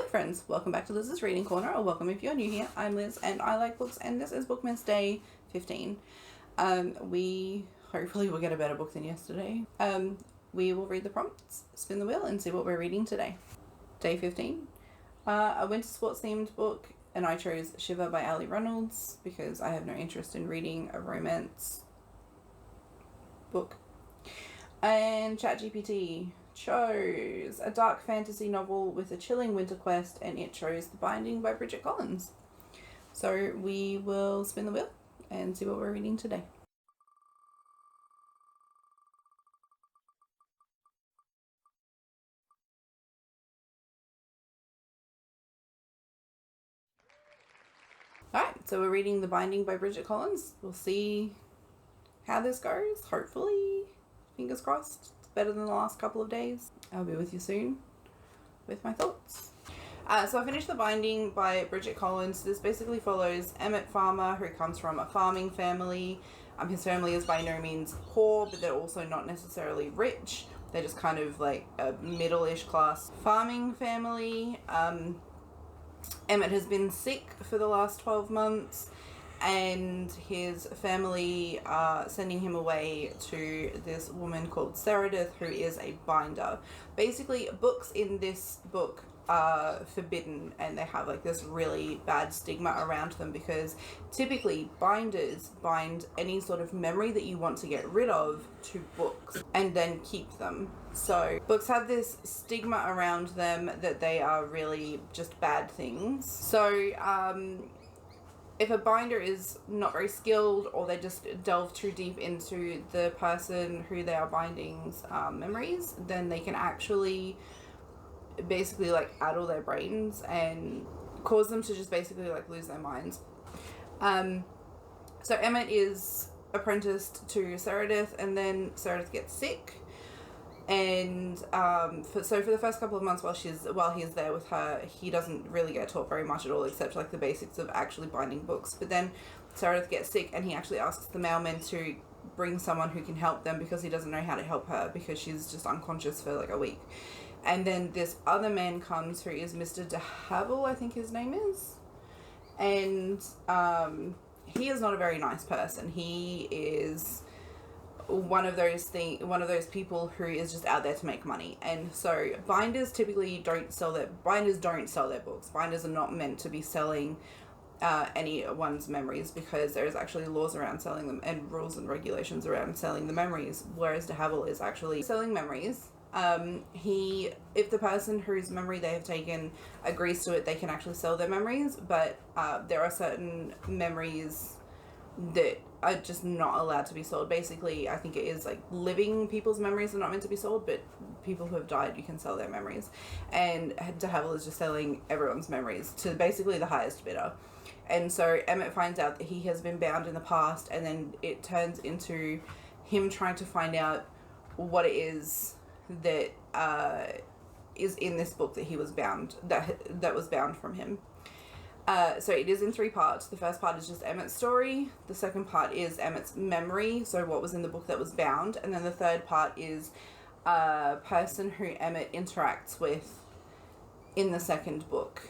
Hello friends, welcome back to Liz's Reading Corner, or welcome if you're new here. I'm Liz and I like books, and this is Bookmas Day 15. We hopefully will get a better book than yesterday. We will read the prompts, spin the wheel and see what we're reading today. Day 15. A winter sports themed book, and I chose Shiver by Ali Reynolds because I have no interest in reading a romance book. And ChatGPT chose a dark fantasy novel with a chilling winter quest, and it chose The Binding by Bridget. So we will spin the wheel and see what we're reading today. Alright, so we're reading The Binding by Bridget. We'll see how this goes. Hopefully, fingers crossed, it's better than the last couple of days. I'll be with you soon with my thoughts. So I finished The Binding by Bridget. This basically follows Emmett Farmer, who comes from a farming family. His family is by no means poor, but they're also not necessarily rich. They're just kind of like a middle-ish class farming family. Emmett has been sick for the last 12 months, and his family are sending him away to this woman called Seredith, who is a binder. Basically, books in this book are forbidden, and they have like this really bad stigma around them because typically binders bind any sort of memory that you want to get rid of to books and then keep them. So books have this stigma around them that they are really just bad things. So if a binder is not very skilled, or they just delve too deep into the person who they are binding's memories, then they can actually basically like addle their brains and cause them to just basically like lose their minds. So Emmett is apprenticed to Seredith, and then Seredith gets sick, and for the first couple of months while he's there with her, he doesn't really get taught very much at all, except like the basics of actually binding books. But then Seredith gets sick, and he actually asks the mailman to bring someone who can help them because he doesn't know how to help her because she's just unconscious for like a week. And then this other man comes, who is Mr. de Havel, I think his name is, and he is not a very nice person. He is one of those people who is just out there to make money. And so binders typically don't sell their books. Binders are not meant to be selling anyone's memories, because there's actually laws around selling them and rules and regulations around selling the memories, whereas de Havel is actually selling memories. If the person whose memory they have taken agrees to it, they can actually sell their memories, but there are certain memories that are just not allowed to be sold. Basically, I think it is like living people's memories are not meant to be sold, but people who have died, you can sell their memories. And de Havel is just selling everyone's memories to basically the highest bidder. And so Emmett finds out that he has been bound in the past, and then it turns into him trying to find out what it is that is in this book that he was bound, that was bound from him. So it is in 3 parts. The first part is just Emmett's story. The second part is Emmett's memory, so what was in the book that was bound. And then the third part is a person who Emmett interacts with in the second book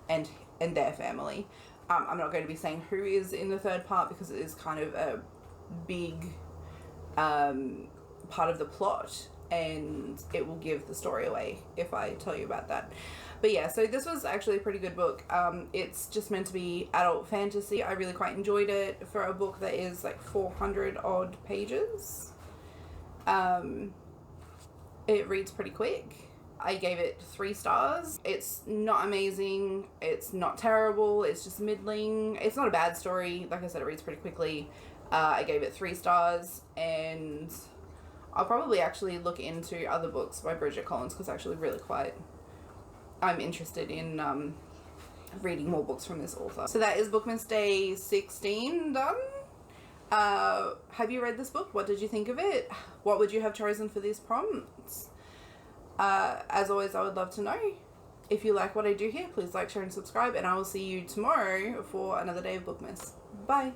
and their family. I'm not going to be saying who is in the third part because it is kind of a big part of the plot, and it will give the story away if I tell you about that. But yeah, so this was actually a pretty good book. It's just meant to be adult fantasy. I really quite enjoyed it for a book that is like 400 odd pages. It reads pretty quick. I gave it 3 stars. It's not amazing. It's not terrible. It's just middling. It's not a bad story. Like I said, it reads pretty quickly. I gave it 3 stars, and I'll probably actually look into other books by Bridget because actually I'm interested in reading more books from this author. So that is Bookmas Day 16 done. Have you read this book? What did you think of it? What would you have chosen for these prompts? As always, I would love to know. If you like what I do here, please like, share and subscribe, and I will see you tomorrow for another day of Bookmas. Bye.